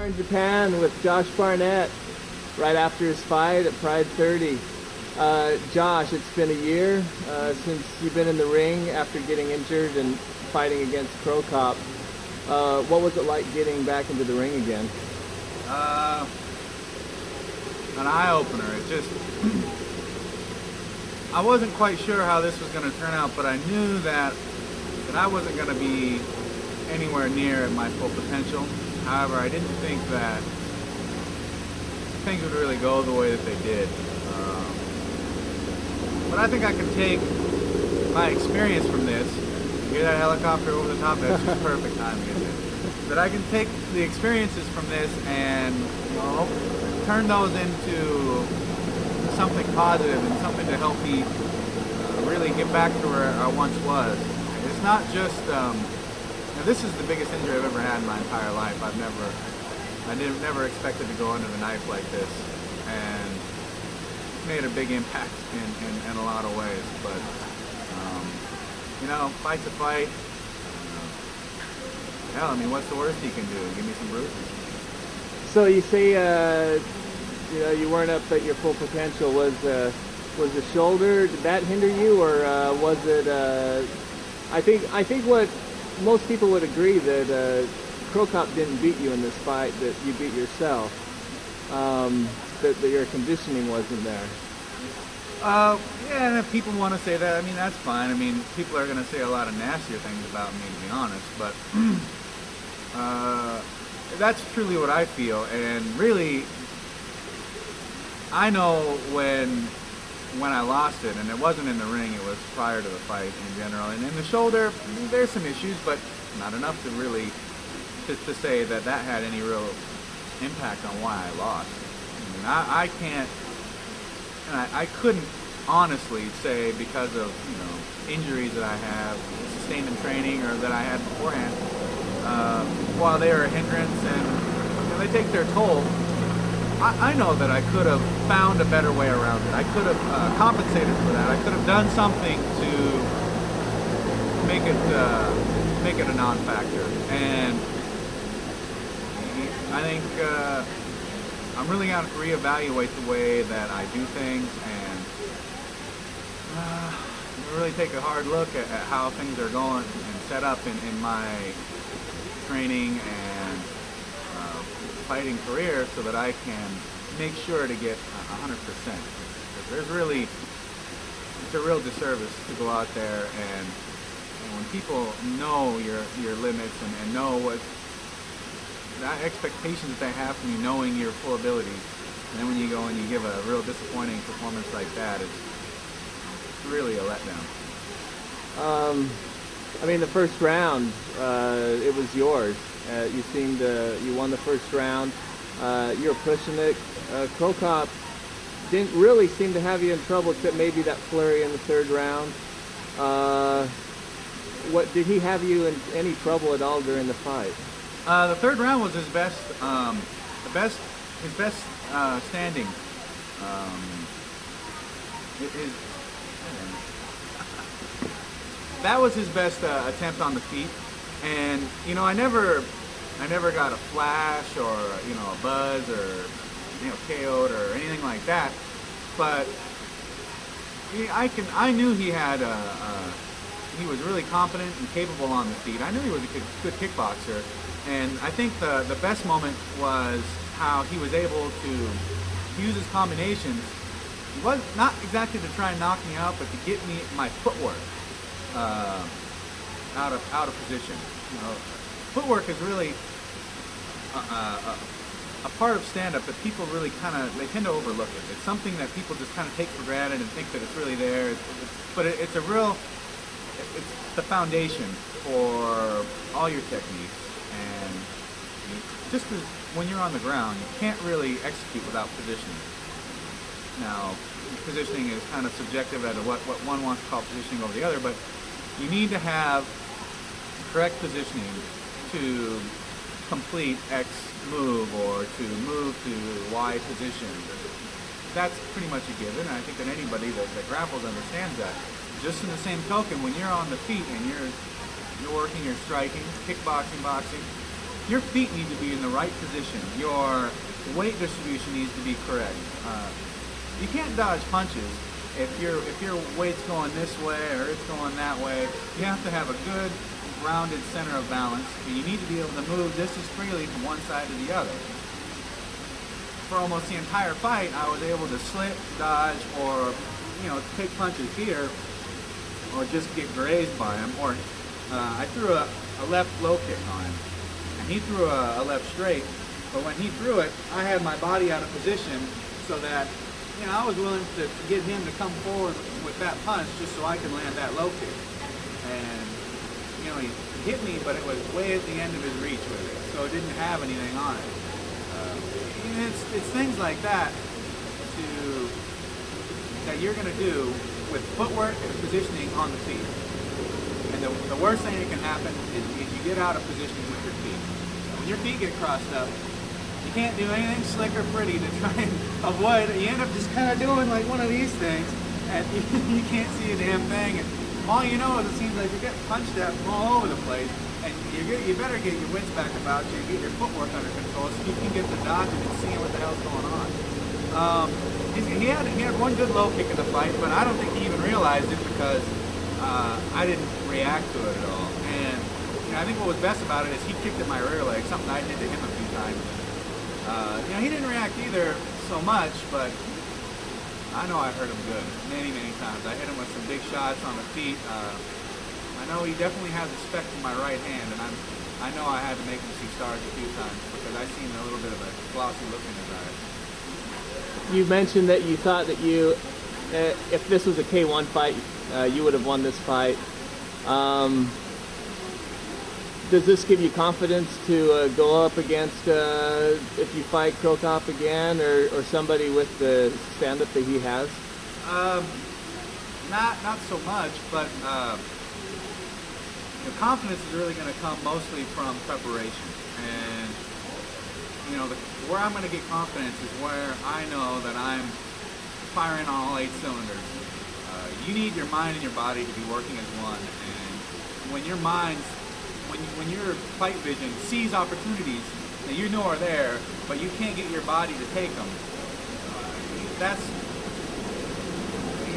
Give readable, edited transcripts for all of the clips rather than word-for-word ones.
in Japan with Josh Barnett right after his fight at Pride 30. Josh, it's been a year since you've been in the ring after getting injured and fighting against Cro Cop. What was it like getting back into the ring again? An eye-opener. It just... I wasn't quite sure how this was going to turn out, but I knew that I wasn't going to be anywhere near my full potential. However, I didn't think that things would really go the way that they did. But I think I can take my experience from this. You hear that helicopter over the top? That's just perfect timing, isn't it? That I can take the experiences from this and turn those into something positive and something to help me really get back to where I once was. It's not just, this is the biggest injury I've ever had in my entire life. I never expected to go under the knife like this, and it's made a big impact in a lot of ways. But, fight's a fight. Hell, I mean, what's the worst he can do? Give me some bruises. So you say, you weren't up at your full potential. Was the shoulder, did that hinder you, or was it? I think what most people would agree that Cro Cop didn't beat you in this fight, that you beat yourself. That your conditioning wasn't there. Yeah, if people want to say that, I mean, that's fine. I mean, people are going to say a lot of nastier things about me, to be honest, but that's truly what I feel. And really, I know when I lost it, and it wasn't in the ring, it was prior to the fight in general. And in the shoulder, there's some issues, but not enough to really to say that had any real impact on why I lost. I mean, I can't, and I couldn't honestly say because of injuries that I have sustained in training or that I had beforehand, while they are a hindrance and they take their toll. I know that I could have found a better way around it. I could have compensated for that. I could have done something to make it a non-factor. And I think I'm really going to reevaluate the way that I do things and really take a hard look at how things are going and set up in my training and fighting career, so that I can make sure to get 100%. Because it's a real disservice to go out there and when people know your limits and know what that expectations that they have from you, knowing your full abilities, and then when you go and you give a real disappointing performance like that, it's really a letdown. I mean, the first round, it was yours. You won the first round. You were pushing it. Cro Cop didn't really seem to have you in trouble, except maybe that flurry in the third round. What did he have you in any trouble at all during the fight? The third round was his best, standing. That was his best attempt on the feet, and I never got a flash or a buzz or KO'd or anything like that. But I knew he had he was really confident and capable on the feet. I knew he was a good kickboxer, and I think the best moment was how he was able to use his combinations. It was not exactly to try and knock me out, but to get me my footwork out of position. Footwork is really a part of stand-up that people really they tend to overlook it. It's something that people just kind of take for granted and think that it's really there. But it's the foundation for all your techniques. And just as when you're on the ground, you can't really execute without positioning. Now, positioning is kind of subjective as to what one wants to call positioning over the other, but you need to have correct positioning to complete X move or to move to Y position. That's pretty much a given, and I think that anybody that grapples understands that. Just in the same token, when you're on the feet and you're working, you're striking, kickboxing, boxing, your feet need to be in the right position. Your weight distribution needs to be correct. You can't dodge punches if your weight's going this way or it's going that way. You have to have a good rounded center of balance, and you need to be able to move just as freely from one side to the other. For almost the entire fight, I was able to slip, dodge, or take punches here, or just get grazed by him. Or I threw a left low kick on him, and he threw a left straight. But when he threw it, I had my body out of position so that I was willing to get him to come forward with that punch just so I could land that low kick. And he hit me, but it was way at the end of his reach with it, so it didn't have anything on it. It's things like that that you're going to do with footwork and positioning on the feet. And the worst thing that can happen is you get out of position with your feet. When your feet get crossed up, you can't do anything slick or pretty to try and avoid it. You end up just kind of doing like one of these things, and you can't see a damn thing. And all you know is it seems like you're getting punched at from all over the place, and you better get your wits back about you and get your footwork under control so you can get the dodging and seeing what the hell's going on. He had one good low kick in the fight, but I don't think he even realized it because I didn't react to it at all. And I think what was best about it is he kicked at my rear leg, something I did to him a few times. He didn't react either so much, but I know I hurt him good many, many times. I hit him with some big shots on the feet. I know he definitely has the spec in my right hand, and I know I had to make him see stars a few times because I seen a little bit of a glossy look in his eyes. You mentioned that you thought that if this was a K1 fight, you would have won this fight. Does this give you confidence to go up against, if you fight Cro Cop again, or somebody with the stand-up that he has? Not so much, but the confidence is really going to come mostly from preparation. And where I'm going to get confidence is where I know that I'm firing on all 8 cylinders. You need your mind and your body to be working as one, and when your your fight vision sees opportunities that you know are there, but you can't get your body to take them, that's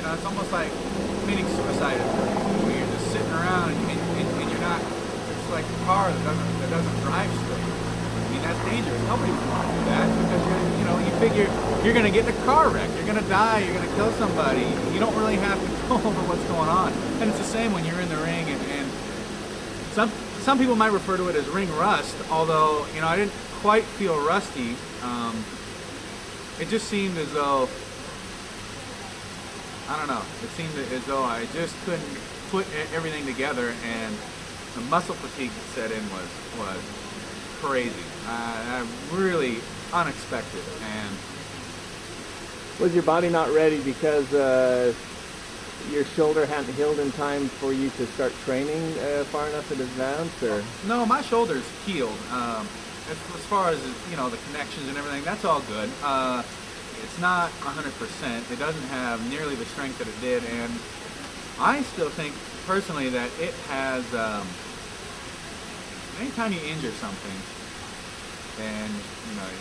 it's almost like committing suicide where you're just sitting around and you're not. It's like a car that doesn't drive straight. I mean, that's dangerous. Nobody would want to do that because you figure you're going to get in a car wreck, you're going to die, you're going to kill somebody. You don't really have control over what's going on. And it's the same when you're in the ring, and some people might refer to it as ring rust, although I didn't quite feel rusty. It just seemed as though, I don't know, it seemed as though I just couldn't put everything together, and the muscle fatigue that set in was crazy. Really unexpected. And was your body not ready because your shoulder hadn't healed in time for you to start training far enough in advance, or? No, my shoulder's healed. As far as the connections and everything, that's all good. It's not 100%. It doesn't have nearly the strength that it did, and I still think personally that it has. Anytime you injure something, and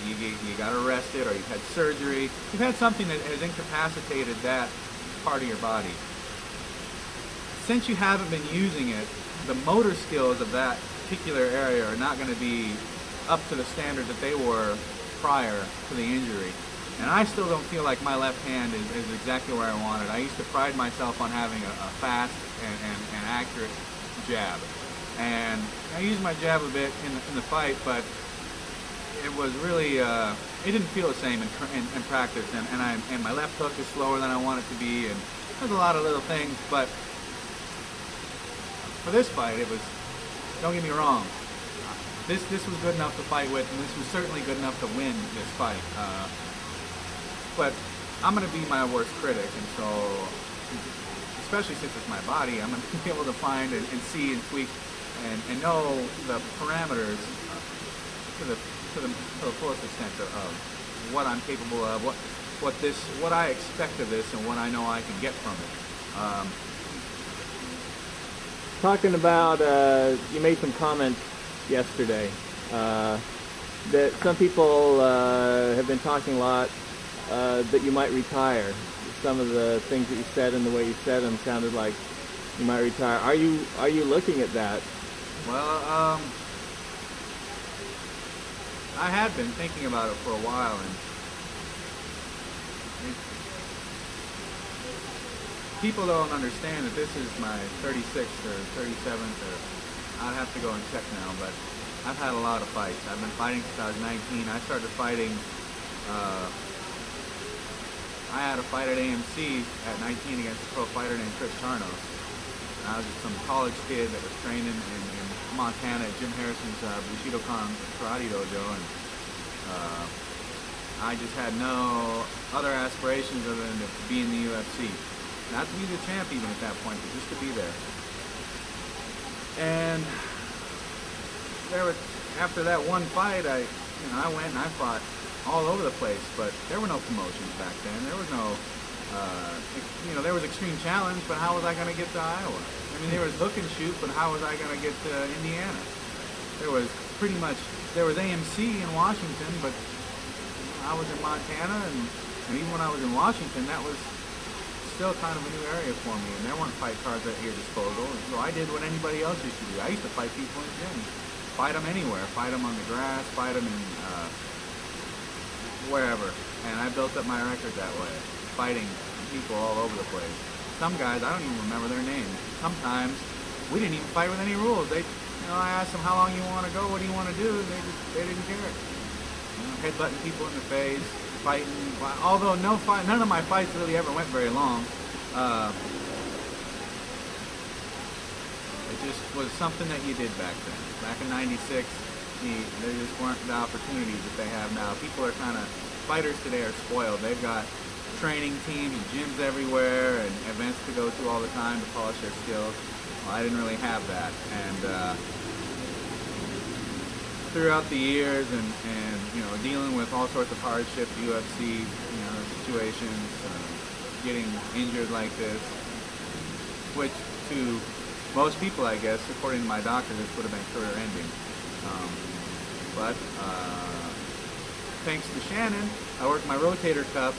you got arrested, or you've had surgery, you've had something that has incapacitated that part of your body. Since you haven't been using it, the motor skills of that particular area are not going to be up to the standard that they were prior to the injury. And I still don't feel like my left hand is exactly where I want it. I used to pride myself on having a fast and accurate jab. And I used my jab a bit in the fight, but it was really, it didn't feel the same in practice. And my left hook is slower than I want it to be, and there's a lot of little things. But for this fight, it was, don't get me wrong, this was good enough to fight with, and this was certainly good enough to win this fight. But I'm going to be my worst critic, and so, especially since it's my body, I'm going to be able to find and see and tweak and know the parameters to the fullest extent of what I'm capable of, what I expect of this, and what I know I can get from it. Talking about, you made some comments yesterday that some people have been talking a lot that you might retire. Some of the things that you said and the way you said them sounded like you might retire. Are you looking at that? Well, I had been thinking about it for a while, and people don't understand that this is my 36th or 37th, or I'd have to go and check now, but I've had a lot of fights. I've been fighting since I was 19. I started fighting, I had a fight at AMC at 19 against a pro fighter named Chris Charnos. I was just some college kid that was training in Montana at Jim Harrison's Bushido-Kan karate dojo, and I just had no other aspirations other than to be in the UFC. Not to be the champ even at that point, but just to be there. And after that one fight, I went and I fought all over the place, but there were no promotions back then. There was no, there was Extreme Challenge, but how was I going to get to Iowa? I mean, there was Hook and Shoot, but how was I going to get to Indiana? There was AMC in Washington, but I was in Montana, and even when I was in Washington, that was still kind of a new area for me, and there weren't fight cards at your disposal, and so I did what anybody else used to do. I used to fight people in gyms, fight them anywhere, fight them on the grass, fight them in wherever, and I built up my record that way, fighting people all over the place. Some guys, I don't even remember their names. Sometimes we didn't even fight with any rules. I asked them how long you want to go, what do you want to do, and they didn't care. Headbutting people in the face, fighting. Although none of my fights really ever went very long. It just was something that you did back then. Back in '96, there just weren't the opportunities that they have now. People are fighters today are spoiled. They've got training teams and gyms everywhere and events to go to all the time to polish their skills. Well, I didn't really have that. And throughout the years and dealing with all sorts of hardship, UFC, situations, getting injured like this, which to most people, I guess, according to my doctor, this would have been career ending. But thanks to Shannon, I worked my rotator cuffs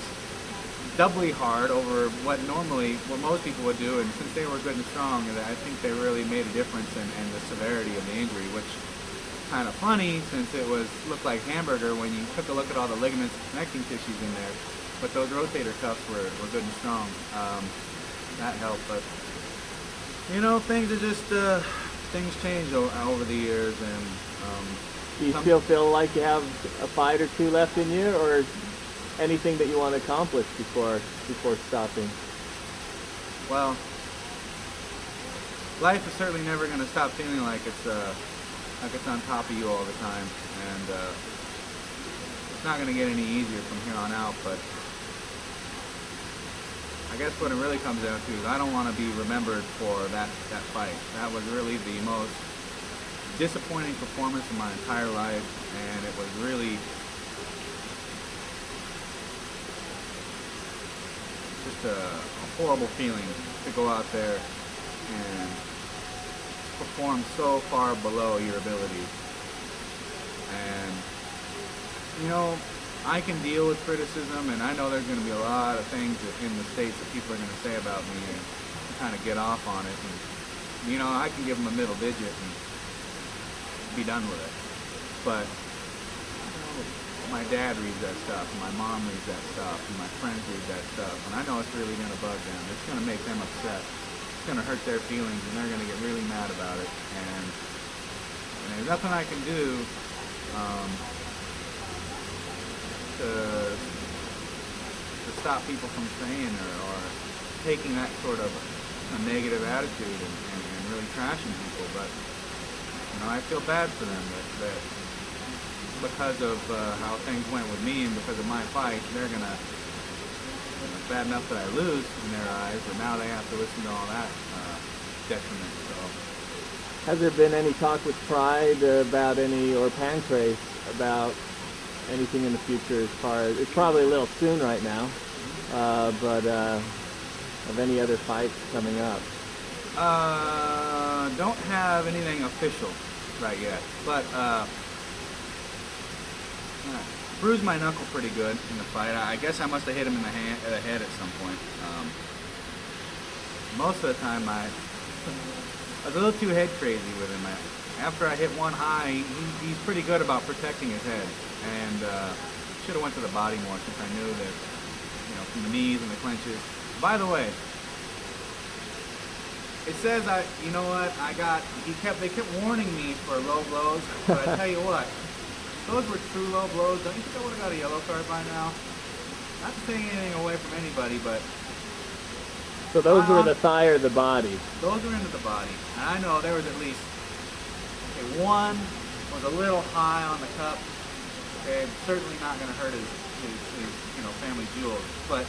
doubly hard over what most people would do, and since they were good and strong, I think they really made a difference in the severity of the injury, which kind of funny since it looked like hamburger when you took a look at all the ligaments and connecting tissues in there. But those rotator cuffs were good and strong. That helped. But things are just things change over the years. And do you still feel like you have a fight or two left in you, or anything that you want to accomplish before stopping? Well, life is certainly never going to stop feeling like it's on top of you all the time, and it's not going to get any easier from here on out. But I guess what it really comes down to is I don't want to be remembered for that fight. That was really the most disappointing performance of my entire life, and it was really just a horrible feeling to go out there and perform so far below your ability. And I can deal with criticism, and I know there's going to be a lot of things in the States that people are going to say about me and kind of get off on it, and I can give them a middle digit and be done with it. But my dad reads that stuff, and my mom reads that stuff, and my friends read that stuff, and I know it's really going to bug them. It's going to make them upset. It's going to hurt their feelings, and they're going to get really mad about it. And there's nothing I can do to stop people from saying or taking that sort of a negative attitude and really trashing people. But I feel bad for them that because of how things went with me and because of my fight, they're gonna. It's bad enough that I lose in their eyes, but now they have to listen to all that detriment. So, has there been any talk with Pride about or Pancrase about anything in the future as far as, it's probably a little soon right now, but of any other fights coming up? Don't have anything official right yet, but Bruised my knuckle pretty good in the fight. I guess I must have hit him in the head at some point. Most of the time I was a little too head crazy with him. After I hit one high, he's pretty good about protecting his head, and should have went to the body more since I knew that, from the knees and the clenches. By the way, it says they kept warning me for low blows, but I tell you what, if those were true low blows, don't you think I would have got a yellow card by now? Not to take anything away from anybody, but so those were the thigh or the body? Those were into the body. And I know there was at least, one was a little high on the cup. Okay, certainly not going to hurt his family jewels. But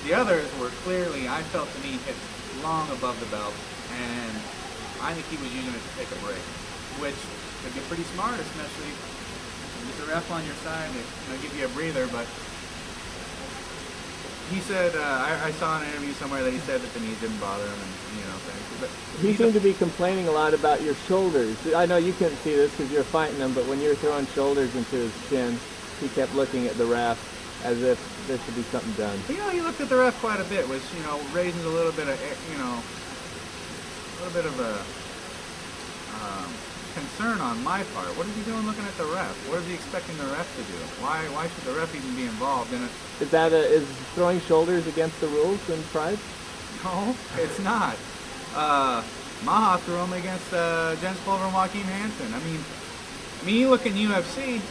the others were clearly, I felt the knee hit long above the belt, and I think he was using it to take a break, which could be pretty smart, especially with the ref on your side to give you a breather. But he said, I saw in an interview somewhere that he said that the knees didn't bother him, and things. But he seemed to be complaining a lot about your shoulders. I know you couldn't see this because you're fighting him, but when you were throwing shoulders into his chin, he kept looking at the ref as if there should be something done. But, he looked at the ref quite a bit, which raising a little bit of concern on my part. What is he doing looking at the ref? What is he expecting the ref to do? Why should the ref even be involved in it? Is throwing shoulders against the rules in Pride? No, it's not. Maha threw him against Jens Pulver and Joaquin Hansen. I mean, you look in UFC,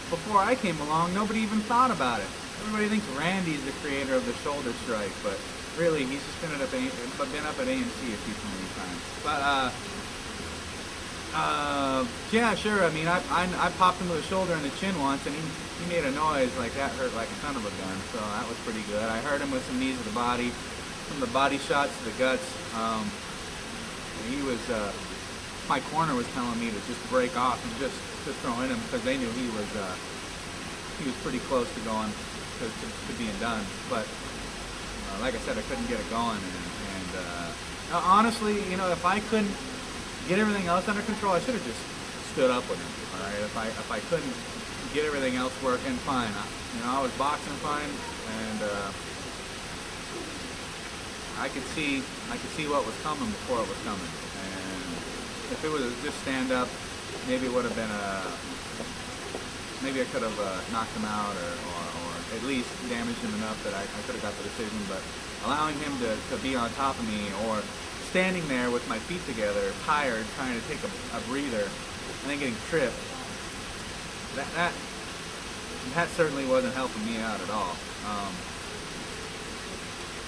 before I came along, nobody even thought about it. Everybody thinks Randy's the creator of the shoulder strike, but really, he's just been up at AMC a few too many times. But, yeah, sure. I mean, I popped him with the shoulder and the chin once, and he made a noise like that hurt like a son of a gun, so that was pretty good. I hurt him with some knees to the body, from the body shots to the guts. He was, my corner was telling me to just break off and just throw in him because they knew he was pretty close to going to being done. But like I said, I couldn't get it going, and honestly, if I couldn't get everything else under control, I should have just stood up with him. All right, if I couldn't get everything else working, fine. I was boxing fine, and I could see what was coming before it was coming. And if it was just stand up, maybe it would have been maybe I could have knocked him out or at least damaged him enough that I could have got the decision. But allowing him to be on top of me, or standing there with my feet together, tired, trying to take a breather, and then getting tripped, that certainly wasn't helping me out at all.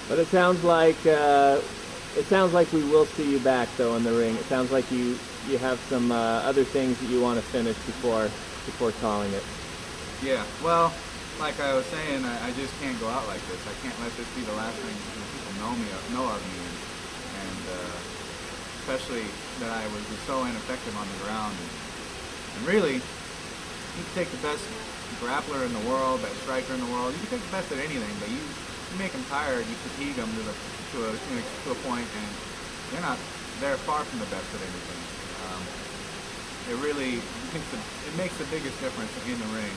But it sounds like we will see you back though in the ring. It sounds like you have some other things that you want to finish before calling it. Yeah, well, like I was saying, I just can't go out like this. I can't let this be the last thing people know of me, and especially that I was so ineffective on the ground. And really, you can take the best grappler in the world, best striker in the world. You can take the best at anything, but you make them tired, you fatigue them to a point, and they're far from the best at anything. It really makes the biggest difference in the ring.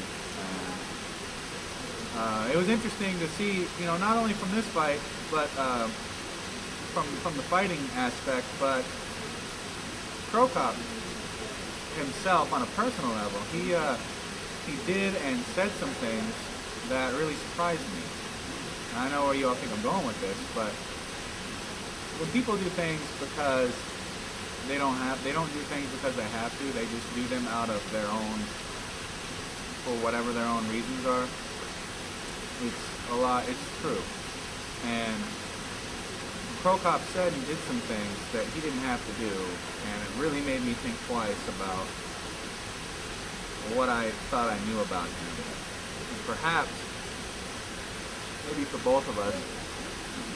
It was interesting to see, not only from this fight, but from the fighting aspect, but Cro Cop himself on a personal level, he did and said some things that really surprised me. And I know where you all think I'm going with this, but when people do things because they don't do things because they have to, they just do them out of their own, for whatever their own reasons are. It's true. And Cro Cop said and did some things that he didn't have to do, and it really made me think twice about what I thought I knew about him. And perhaps, maybe for both of us,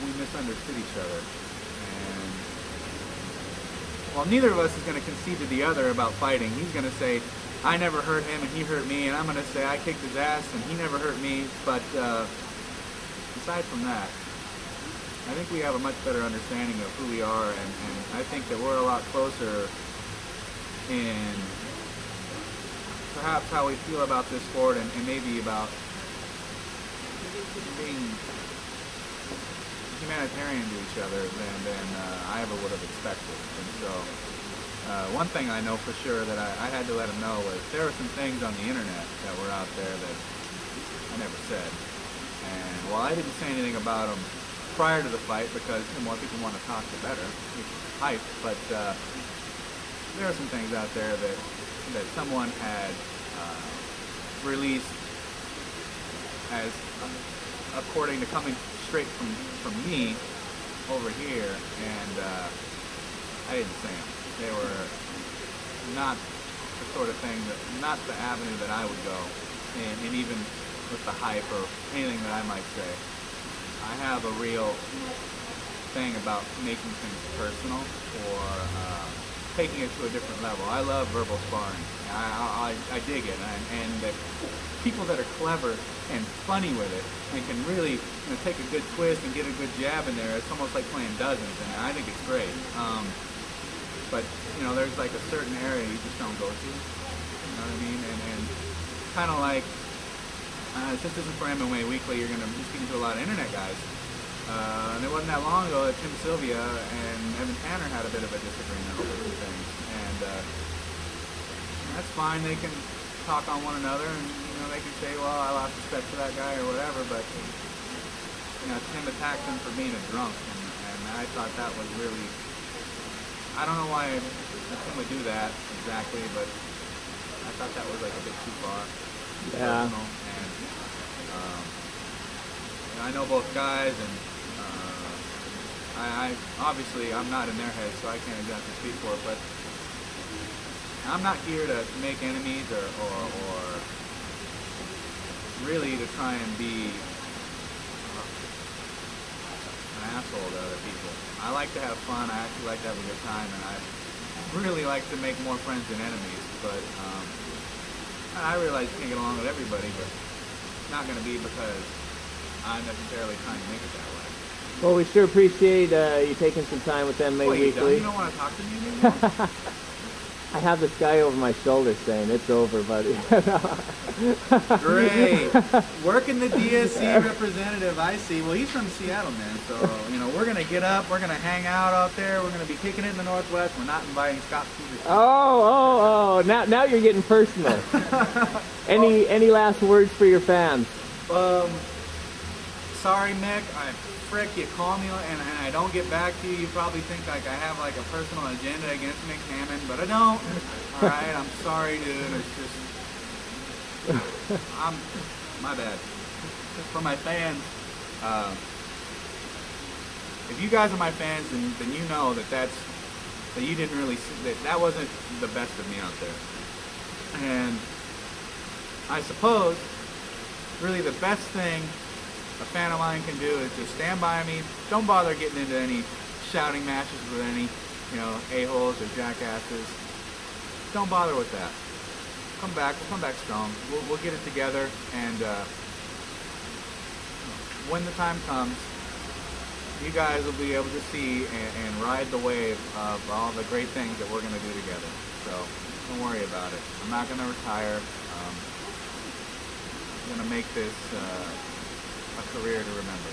we misunderstood each other. And while neither of us is going to concede to the other about fighting, he's going to say, I never hurt him and he hurt me, and I'm going to say I kicked his ass and he never hurt me. But aside from that, I think we have a much better understanding of who we are, and I think that we're a lot closer in perhaps how we feel about this sport and maybe about being humanitarian to each other than I ever would have expected. And so one thing I know for sure that I had to let him know was there were some things on the internet that were out there that I never said. And while I didn't say anything about them prior to the fight because the more people want to talk, the better, which is hype, but there are some things out there that someone had released as according to coming straight from me over here, and I didn't say them. They were not the sort of thing not the avenue that I would go, and even with the hype or anything that I might say. I have a real thing about making things personal or taking it to a different level. I love verbal sparring. I dig it, and the people that are clever and funny with it and can really take a good twist and get a good jab in there, it's almost like playing dozens, and I think it's great. But there's like a certain area you just don't go to. You know what I mean? And kind of like, since this is for MMA Weekly, you're going to be speaking to a lot of internet guys. And it wasn't that long ago that Tim Sylvia and Evan Tanner had a bit of a disagreement over some things. And that's fine. They can talk on one another, and they can say, well, I lost respect for that guy or whatever. But Tim attacked him for being a drunk, and I thought that was really, I don't know why Tim would do that exactly, but I thought that was like a bit too far. Yeah. Personal. And I know both guys, and I obviously I'm not in their heads, so I can't exactly speak for it. But I'm not here to make enemies or really to try and be an asshole to other people. I like to have fun. I actually like to have a good time, and I really like to make more friends than enemies. But I realize you can't get along with everybody, but it's not going to be because I'm necessarily trying to make it that way. Well, we sure appreciate you taking some time with MMA What, Weekly. You don't want to talk to me anymore? I have this guy over my shoulder saying, it's over, buddy. Great. Working the DSC representative, I see. Well, he's from Seattle, man. So, we're going to get up. We're going to hang out out there. We're going to be kicking it in the Northwest. We're not inviting Scott Peters. Oh. Now you're getting personal. Any last words for your fans? Sorry, Mick. You call me and I don't get back to you. You probably think like I have like a personal agenda against Mick Hammond, but I don't. All right, I'm sorry, dude. It's just, my bad. For my fans, if you guys are my fans, then you know that you didn't really see, that wasn't the best of me out there. And I suppose really the best thing a fan of mine can do is just stand by me. Don't bother getting into any shouting matches with any, a-holes or jackasses. Don't bother with that. Come back. We'll come back strong. We'll get it together, and when the time comes, you guys will be able to see and ride the wave of all the great things that we're going to do together. So don't worry about it. I'm not going to retire. I'm going to make this a career to remember.